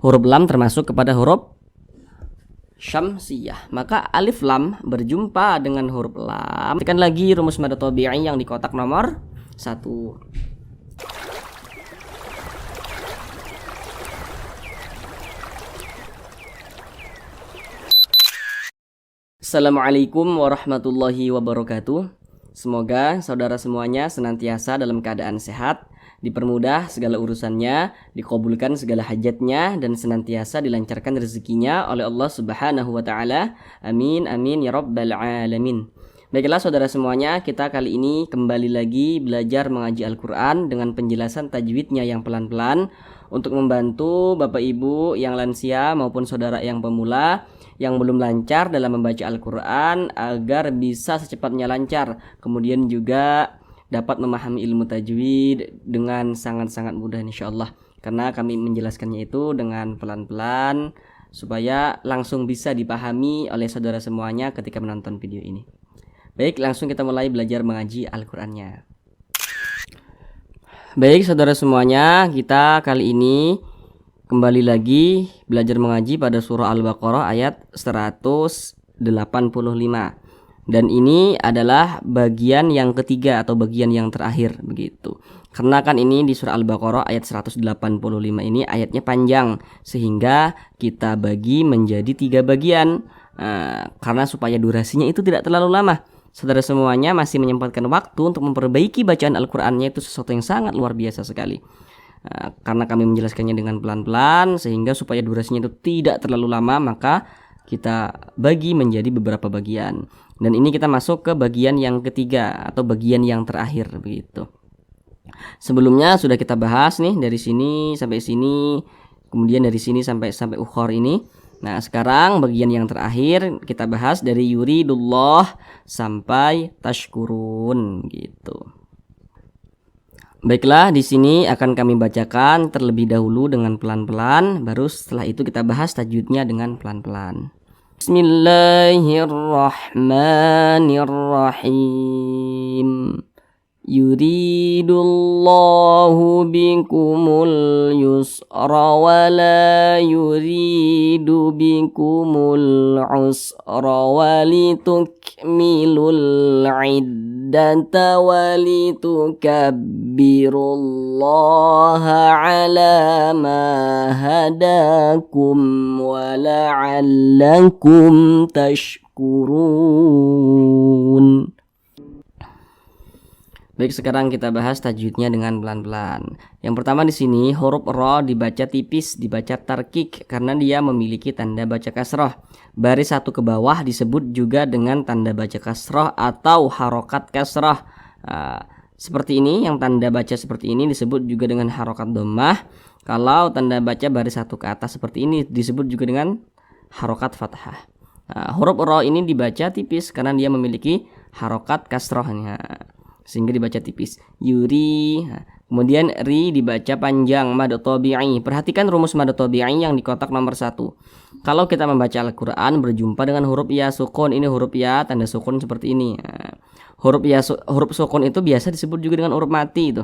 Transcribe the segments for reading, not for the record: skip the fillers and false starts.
Huruf lam termasuk kepada huruf syamsiyah. Maka alif lam berjumpa dengan huruf lam. Tekan lagi rumus mad tabi'i yang di kotak nomor 1. Assalamualaikum warahmatullahi wabarakatuh. Semoga saudara semuanya senantiasa dalam keadaan sehat, dipermudah segala urusannya, dikabulkan segala hajatnya, dan senantiasa dilancarkan rezekinya oleh Allah Subhanahu wa Ta'ala. Amin, amin ya Rabbal Alamin. Baiklah saudara semuanya, kita kali ini kembali lagi belajar mengaji Al-Quran dengan penjelasan tajwidnya yang pelan-pelan untuk membantu Bapak Ibu yang lansia maupun saudara yang pemula yang belum lancar dalam membaca Al-Quran agar bisa secepatnya lancar, kemudian juga dapat memahami ilmu tajwid dengan sangat-sangat mudah insyaallah, karena kami menjelaskannya itu dengan pelan-pelan supaya langsung bisa dipahami oleh saudara semuanya ketika menonton video ini. Baik, langsung kita mulai belajar mengaji Al-Qur'annya. Baik saudara semuanya, kita kali ini kembali lagi belajar mengaji pada surah Al-Baqarah ayat 185. Dan ini adalah bagian yang ketiga atau bagian yang terakhir begitu. Karena kan ini di surah Al-Baqarah ayat 185 ini ayatnya panjang, sehingga kita bagi menjadi 3 bagian. Karena supaya durasinya itu tidak terlalu lama. Saudara semuanya masih menyempatkan waktu untuk memperbaiki bacaan Al-Qur'annya, itu sesuatu yang sangat luar biasa sekali. Karena kami menjelaskannya dengan pelan-pelan sehingga supaya durasinya itu tidak terlalu lama, maka kita bagi menjadi beberapa bagian. Dan ini kita masuk ke bagian yang ketiga atau bagian yang terakhir begitu. Sebelumnya sudah kita bahas nih dari sini sampai sini, kemudian dari sini sampai ukhor ini. Nah, sekarang bagian yang terakhir kita bahas dari yuridullah sampai tashkurun gitu. Baiklah, di sini akan kami bacakan terlebih dahulu dengan pelan-pelan, baru setelah itu kita bahas tajwidnya dengan pelan-pelan. Bismillahirrahmanirrahim. Yuridullahu bikumul yusra wa la yuridu bikumul usra wa litukmilul iddata wa litukabbirullaha ala ma hadakum wa la'allakum tashkurun. Baik, sekarang kita bahas tajwidnya dengan pelan-pelan. Yang pertama di sini huruf ra dibaca tipis, dibaca tarkik karena dia memiliki tanda baca kasrah. Baris satu ke bawah disebut juga dengan tanda baca kasrah atau harokat kasrah. Seperti ini, yang tanda baca seperti ini disebut juga dengan harokat dhammah. Kalau tanda baca baris satu ke atas seperti ini disebut juga dengan harokat fathah. Huruf ra ini dibaca tipis karena dia memiliki harokat kasrahnya, sehingga dibaca tipis. Yuri. Kemudian ri dibaca panjang, mad tabi'i. Perhatikan rumus mad tabi'i yang di kotak nomor 1. Kalau kita membaca Al-Qur'an berjumpa dengan huruf ya sukun, ini huruf ya tanda sukun seperti ini. Huruf sukun itu biasa disebut juga dengan huruf mati itu.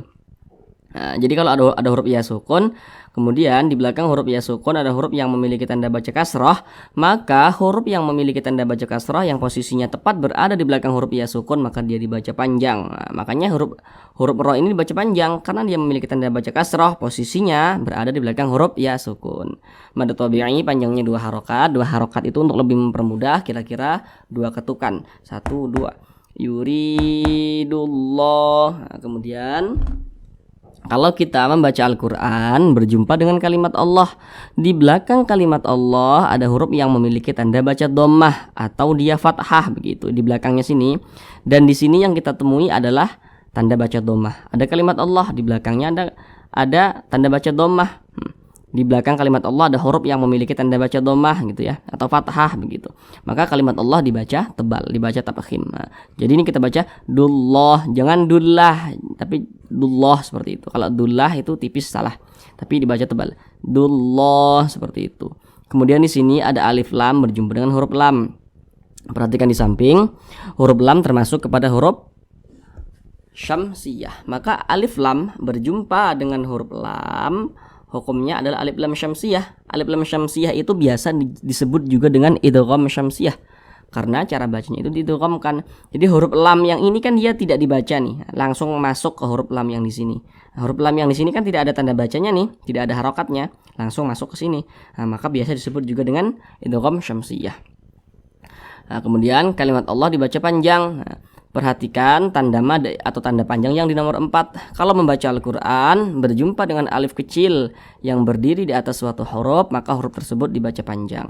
Jadi kalau ada huruf ya sukun, kemudian di belakang huruf ya sukun ada huruf yang memiliki tanda baca kasrah, maka huruf yang memiliki tanda baca kasrah yang posisinya tepat berada di belakang huruf ya sukun maka dia dibaca panjang. Makanya huruf ra ini dibaca panjang karena dia memiliki tanda baca kasrah, posisinya berada di belakang huruf ya sukun. Mad tabi'i panjangnya 2 harokat. 2 harokat itu untuk lebih mempermudah, kira-kira 2 ketukan. 1 2. Yuridullah. Kemudian kalau kita membaca Al-Quran berjumpa dengan kalimat Allah, di belakang kalimat Allah ada huruf yang memiliki tanda baca dhammah atau dia fathah begitu di belakangnya sini. Dan di sini yang kita temui adalah tanda baca dhammah. Ada kalimat Allah, di belakangnya ada tanda baca dhammah. Di belakang kalimat Allah ada huruf yang memiliki tanda baca dhammah gitu ya, atau fathah begitu. Maka kalimat Allah dibaca tebal, dibaca tafkhim. Jadi ini kita baca dullah, jangan dullah, tapi dullah seperti itu. Kalau dullah itu tipis salah, tapi dibaca tebal. Dullah seperti itu. Kemudian di sini ada alif lam berjumpa dengan huruf lam. Perhatikan di samping, huruf lam termasuk kepada huruf syamsiyah. Maka alif lam berjumpa dengan huruf lam, hukumnya adalah alif lam syamsiyah. Alif lam syamsiyah itu biasa disebut juga dengan idgham syamsiyah, karena cara bacanya itu didghamkan. Jadi huruf lam yang ini kan dia tidak dibaca nih, langsung masuk ke huruf lam yang di sini. Huruf lam yang di sini kan tidak ada tanda bacanya nih, tidak ada harokatnya, langsung masuk ke sini. Maka biasa disebut juga dengan idgham syamsiyah. Kemudian kalimat Allah dibaca panjang. Perhatikan tanda mad atau tanda panjang yang di nomor 4. Kalau membaca Al-Quran berjumpa dengan alif kecil yang berdiri di atas suatu huruf, maka huruf tersebut dibaca panjang.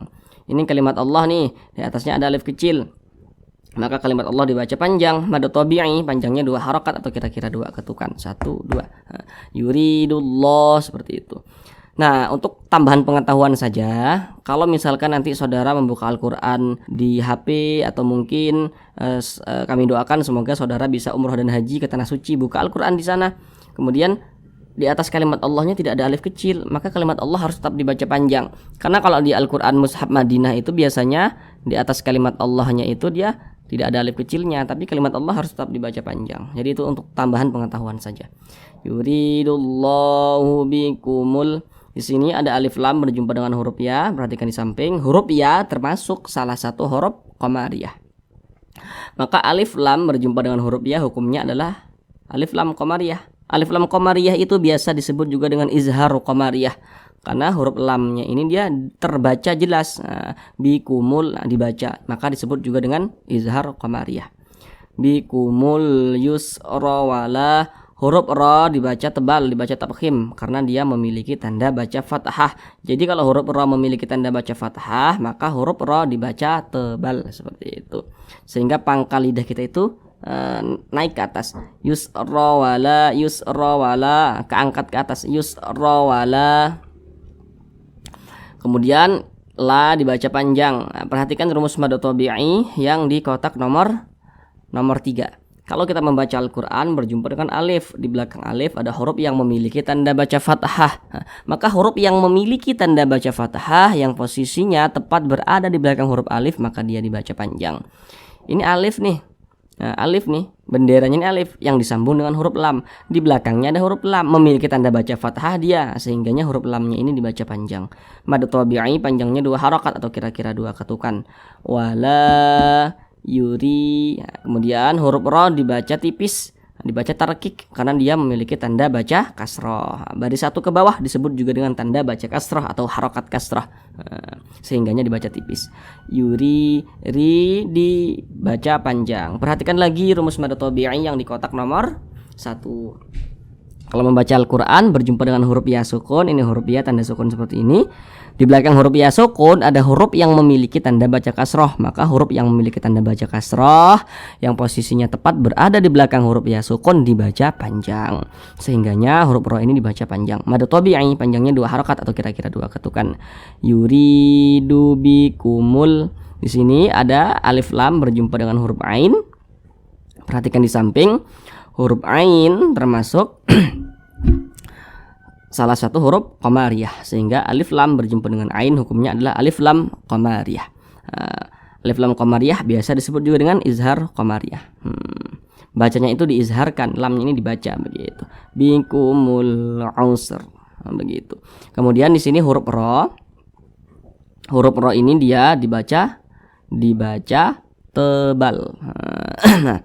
Ini kalimat Allah nih, di atasnya ada alif kecil, maka kalimat Allah dibaca panjang. Mad tabi'i, panjangnya 2 harokat atau kira-kira 2 ketukan, 1, 2. Yuridullah, seperti itu. Nah, untuk tambahan pengetahuan saja, kalau misalkan nanti saudara membuka Al-Quran di HP atau mungkin kami doakan semoga saudara bisa umroh dan haji ke Tanah Suci, buka Al-Quran di sana. Kemudian di atas kalimat Allahnya tidak ada alif kecil, maka kalimat Allah harus tetap dibaca panjang. Karena kalau di Al-Quran Mushaf Madinah itu biasanya di atas kalimat Allahnya itu dia tidak ada alif kecilnya, tapi kalimat Allah harus tetap dibaca panjang. Jadi itu untuk tambahan pengetahuan saja. Yuridullahu bikumul. Di sini ada alif lam berjumpa dengan huruf ya. Perhatikan di samping, huruf ya termasuk salah satu huruf qamariyah. Maka alif lam berjumpa dengan huruf ya hukumnya adalah alif lam qamariyah. Alif lam qamariyah itu biasa disebut juga dengan izhar qamariyah, karena huruf lamnya ini dia terbaca jelas. Bikumul dibaca, maka disebut juga dengan izhar qamariyah. Bikumul yusra wala. Huruf ra dibaca tebal, dibaca tafkhim karena dia memiliki tanda baca fathah. Jadi kalau huruf ra memiliki tanda baca fathah, maka huruf ra dibaca tebal seperti itu. Sehingga pangkal lidah kita itu naik ke atas. Yusra wala, keangkat ke atas. Yusra wala. Kemudian la dibaca panjang. Perhatikan rumus mad tabi'i yang di kotak nomor 3. Kalau kita membaca Al-Quran berjumpa dengan alif, di belakang alif ada huruf yang memiliki tanda baca fathah. Maka huruf yang memiliki tanda baca fathah yang posisinya tepat berada di belakang huruf alif, maka dia dibaca panjang. Ini alif nih. Alif nih, benderanya ini alif yang disambung dengan huruf lam. Di belakangnya ada huruf lam memiliki tanda baca fathah dia, sehingganya huruf lamnya ini dibaca panjang. Mad tabi'i panjangnya 2 harokat atau kira-kira 2 ketukan. Wala yuri. Kemudian huruf ra dibaca tipis, dibaca tarkik karena dia memiliki tanda baca kasroh. Baris 1 ke bawah disebut juga dengan tanda baca kasroh atau harokat kasroh, sehingganya dibaca tipis. Yuri, ri dibaca panjang. Perhatikan lagi rumus mad tabi'i yang di kotak nomor 1. Kalau membaca Al-Quran berjumpa dengan huruf ya sukun, ini huruf ya tanda sukun seperti ini. Di belakang huruf ya sukun ada huruf yang memiliki tanda baca kasroh, maka huruf yang memiliki tanda baca kasroh yang posisinya tepat berada di belakang huruf ya sukun dibaca panjang, sehingganya huruf ra ini dibaca panjang. Mad tabi'i panjangnya 2 harokat atau kira-kira 2 ketukan. Yuridu bikumul. Di sini ada alif lam berjumpa dengan huruf ain. Perhatikan di samping, huruf ain termasuk salah satu huruf qamariyah, sehingga alif lam berjumpa dengan ain hukumnya adalah alif lam qamariyah. Alif lam qamariyah biasa disebut juga dengan izhar qamariyah. Bacanya itu diizharkan, lamnya ini dibaca begitu. Bikumul usr, begitu. Kemudian di sini huruf ra. Huruf ra ini dia dibaca tebal. Nah,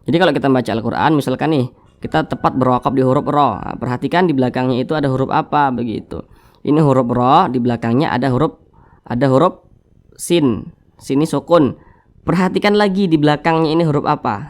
jadi kalau kita baca Al-Quran misalkan nih, kita tepat berwakaf di huruf ra. Perhatikan di belakangnya itu ada huruf apa begitu. Ini huruf ra, di belakangnya ada huruf sin. Sini sukun. Perhatikan lagi di belakangnya ini huruf apa.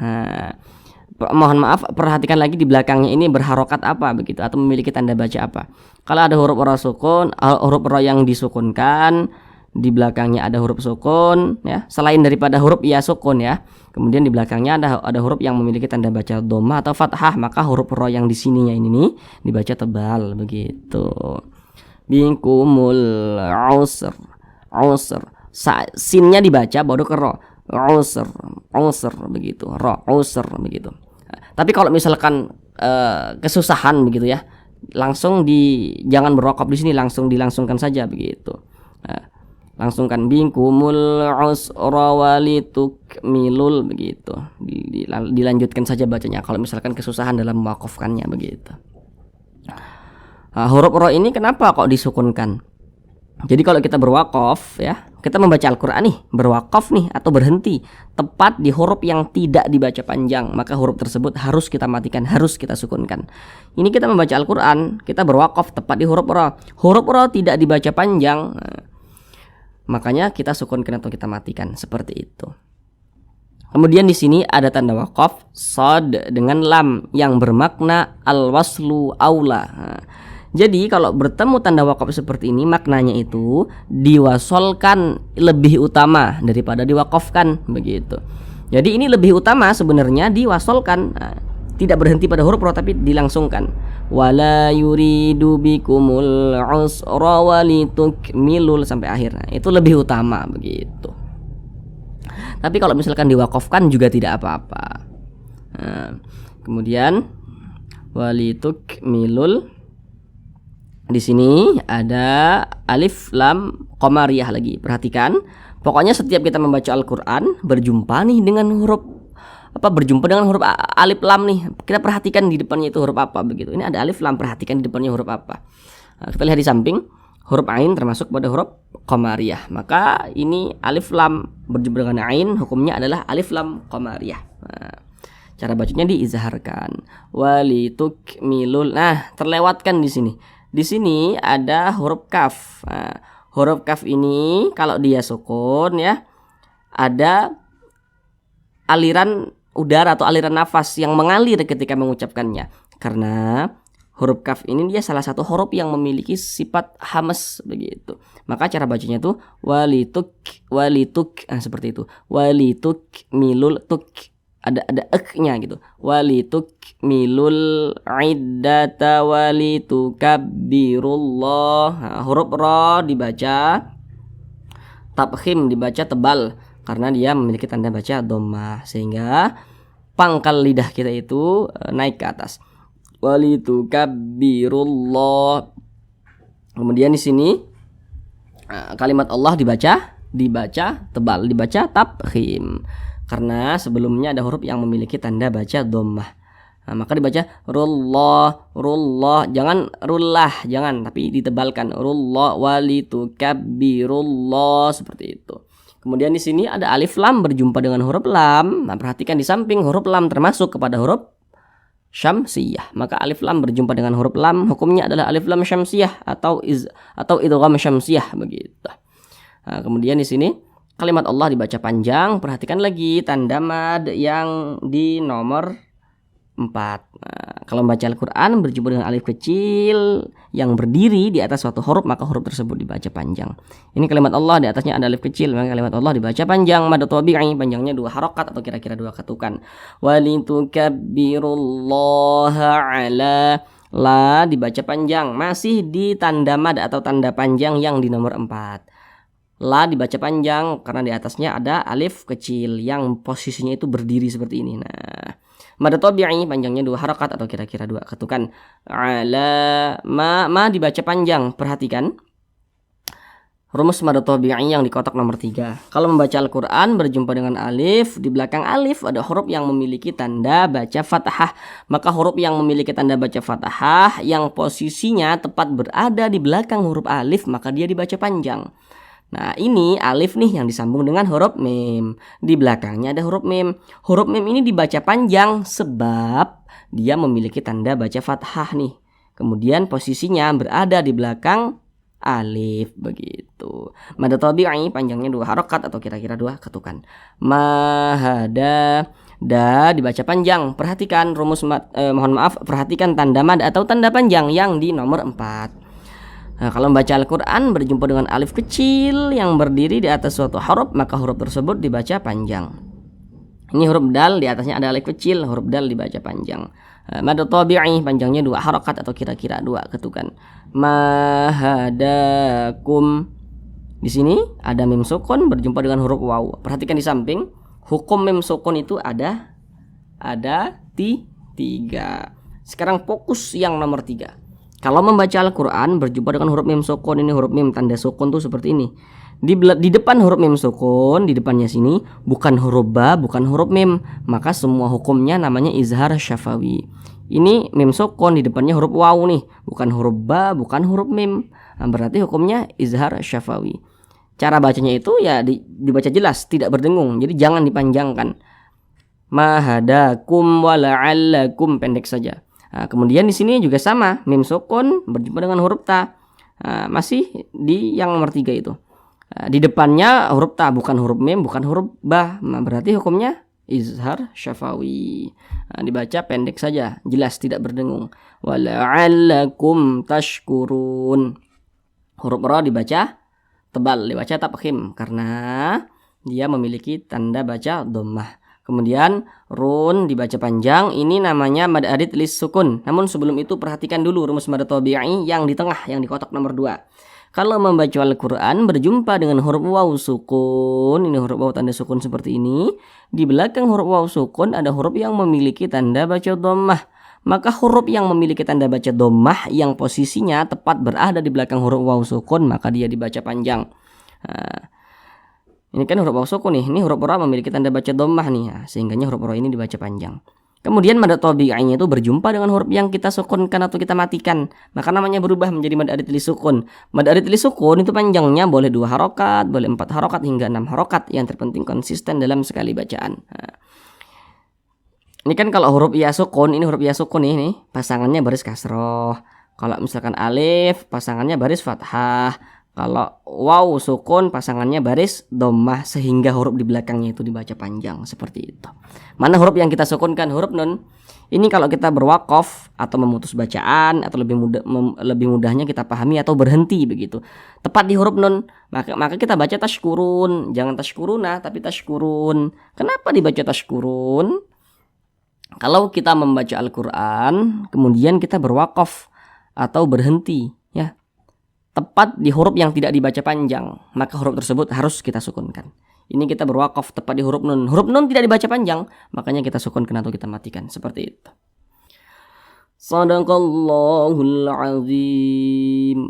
Mohon maaf, perhatikan lagi di belakangnya ini berharokat apa begitu atau memiliki tanda baca apa. Kalau ada huruf ra sukun, huruf ra yang disukunkan, di belakangnya ada huruf sukun ya, selain daripada huruf ya sukun ya. Kemudian di belakangnya ada huruf yang memiliki tanda baca dhammah atau fathah, maka huruf ra yang di sininya ini nih dibaca tebal begitu. Bikumul usr. Sinnya dibaca baru ke ra. Usr begitu. Ra usr begitu. Tapi kalau misalkan kesusahan begitu ya, langsung jangan berwakaf di sini, dilangsungkan saja begitu. Langsungkan bikumul usra walitukmilul begitu. Dilanjutkan saja bacanya kalau misalkan kesusahan dalam mewakafkannya begitu. Huruf ro ini kenapa kok disukunkan? Jadi kalau kita berwakaf ya, kita membaca Al-Quran nih, berwakaf nih atau berhenti tepat di huruf yang tidak dibaca panjang, maka huruf tersebut harus kita matikan, harus kita sukunkan. Ini kita membaca Al-Quran, kita berwakaf tepat di huruf ro. Huruf ro tidak dibaca panjang, makanya kita sukunkan atau kita matikan, seperti itu. Kemudian di sini ada tanda wakaf shad dengan lam yang bermakna al-waslu aula. Jadi kalau bertemu tanda wakaf seperti ini, maknanya itu diwasolkan lebih utama daripada diwakafkan, begitu. Jadi ini lebih utama sebenarnya diwasolkan, tidak berhenti pada huruf ro tapi dilangsungkan. Wala yuridu bikumul usra walitukmilul sampai akhir. Itu lebih utama, begitu. Tapi kalau misalkan diwakafkan juga tidak apa-apa. Kemudian walitukmilul, di sini ada alif lam qamariyah lagi. Perhatikan, pokoknya setiap kita membaca Al-Qur'an berjumpa nih dengan huruf berjumpa dengan huruf alif lam nih. Kita perhatikan di depannya itu huruf apa, begitu. Ini ada alif lam, perhatikan di depannya huruf apa. Kita lihat di samping, huruf ain termasuk pada huruf qamariyah. Maka ini alif lam berjumpa dengan ain, hukumnya adalah alif lam qamariyah. Cara bacanya diizharkan. Walitukmilul. Nah, terlewatkan di sini. Di sini ada huruf kaf. Huruf kaf ini kalau dia sukun ya, ada aliran udara atau aliran nafas yang mengalir ketika mengucapkannya. Karena huruf kaf ini dia salah satu huruf yang memiliki sifat hamas, begitu. Maka cara bacanya itu walituk, seperti itu. Walituk milul tuk, ada ek-nya gitu. Walitukmilul iddata walitukabbirullah. Huruf ro dibaca tabkhim, dibaca tebal karena dia memiliki tanda baca dhammah, sehingga pangkal lidah kita itu naik ke atas. Walitukabbirullah. Kemudian di sini kalimat Allah dibaca tebal, dibaca tabkhim. Karena sebelumnya ada huruf yang memiliki tanda baca dhammah. Maka dibaca rullah, jangan rullah, jangan, tapi ditebalkan rullah walitukabbirullah, seperti itu. Kemudian di sini ada alif lam berjumpa dengan huruf lam. Nah, perhatikan di samping huruf lam termasuk kepada huruf syamsiyah. Maka alif lam berjumpa dengan huruf lam, hukumnya adalah alif lam syamsiyah atau idgham syamsiyah, begitu. Nah, kemudian di sini kalimat Allah dibaca panjang. Perhatikan lagi tanda mad yang di nomor 4. Kalau membaca Al-Quran berjumpa dengan alif kecil yang berdiri di atas suatu huruf, maka huruf tersebut dibaca panjang. Ini kalimat Allah, di atasnya ada alif kecil, maka kalimat Allah dibaca panjang. Mad tabi'i, panjangnya 2 harokat atau kira-kira 2 ketukan. Walitukabbirullaha ala, la dibaca panjang, masih di tanda mad atau tanda panjang yang di nomor 4. La dibaca panjang karena di atasnya ada alif kecil yang posisinya itu berdiri seperti ini. Nah, mad tabi'i panjangnya 2 harakat atau kira-kira 2 ketukan. Ala, ma dibaca panjang. Perhatikan rumus mad tabi'i yang di kotak nomor 3. Kalau membaca Al-Qur'an berjumpa dengan alif, di belakang alif ada huruf yang memiliki tanda baca fathah. Maka huruf yang memiliki tanda baca fathah yang posisinya tepat berada di belakang huruf alif, maka dia dibaca panjang. Nah, ini alif nih yang disambung dengan huruf mim. Di belakangnya ada huruf mim. Huruf mim ini dibaca panjang sebab dia memiliki tanda baca fathah nih. Kemudian posisinya berada di belakang alif, begitu. Mad tabi'i panjangnya 2 harakat atau kira-kira 2 ketukan. Mahada, da dibaca panjang. Perhatikan rumus perhatikan tanda mad atau tanda panjang yang di nomor 4. Nah, kalau membaca Al-Quran berjumpa dengan alif kecil yang berdiri di atas suatu huruf, maka huruf tersebut dibaca panjang. Ini huruf dal, di atasnya ada alif kecil, huruf dal dibaca panjang. Mad tabi'i panjangnya 2 harakat atau kira-kira 2 ketukan. Mahadakum. Di sini ada mim sukun berjumpa dengan huruf waw. Perhatikan di samping, hukum mim sukun itu ada 3. Sekarang fokus yang nomor 3. Kalau membaca Al-Quran berjumpa dengan huruf mim sukun, ini huruf mim tanda sukun tuh seperti ini. Di depan huruf mim sukun, di depannya sini bukan huruf ba, bukan huruf mim, maka semua hukumnya namanya izhar syafawi. Ini mim sukun, di depannya huruf waw nih, bukan huruf ba, bukan huruf mim. Nah, berarti hukumnya izhar syafawi. Cara bacanya itu ya dibaca jelas, tidak berdengung. Jadi jangan dipanjangkan. Mahadakum wala'allakum, pendek saja. Nah, kemudian di sini juga sama, mim sukun berjumpa dengan huruf ta. Nah, masih di yang nomor 3 itu. Nah, di depannya huruf ta, bukan huruf mim, bukan huruf ba. Nah, berarti hukumnya izhar syafawi. Nah, dibaca pendek saja, jelas tidak berdengung. Wala'allakum tashkurun. Huruf ra dibaca tebal, dibaca tafkhim karena dia memiliki tanda baca dhammah. Kemudian run dibaca panjang, ini namanya mad arid lis sukun. Namun sebelum itu perhatikan dulu rumus mad tabi'i yang di tengah, yang di kotak nomor 2. Kalau membaca Al-Quran berjumpa dengan huruf waw sukun, ini huruf waw tanda sukun seperti ini. Di belakang huruf waw sukun ada huruf yang memiliki tanda baca dhammah. Maka huruf yang memiliki tanda baca dhammah yang posisinya tepat berada di belakang huruf waw sukun, maka dia dibaca panjang. Nah, ini kan huruf waw sukun nih, ini huruf ra memiliki tanda baca dhammah nih, nah, sehingganya huruf ra ini dibaca panjang. Kemudian mad tabi'inya itu berjumpa dengan huruf yang kita sukunkan atau kita matikan, maka namanya berubah menjadi mad arid li sukun. Mad arid li sukun itu panjangnya boleh 2 harokat, boleh 4 harokat hingga 6 harokat, yang terpenting konsisten dalam sekali bacaan. Nah, ini kan kalau huruf ya sukun, ini huruf ya sukun ini pasangannya baris kasroh. Kalau misalkan alif pasangannya baris fathah. Kalau waw sukun pasangannya baris dhammah, sehingga huruf di belakangnya itu dibaca panjang seperti itu. Mana huruf yang kita sukunkan? Huruf nun. Ini kalau kita berwaqaf atau memutus bacaan atau lebih mudahnya kita pahami atau berhenti begitu. Tepat di huruf nun, maka kita baca tashkurun, jangan tashkuruna tapi tashkurun. Kenapa dibaca tashkurun? Kalau kita membaca Al-Quran kemudian kita berwaqaf atau berhenti, ya, tepat di huruf yang tidak dibaca panjang, maka huruf tersebut harus kita sukunkan. Ini kita berwaqaf tepat di huruf nun. Huruf nun tidak dibaca panjang, makanya kita sukunkan atau kita matikan, seperti itu. Shadaqallahul azim.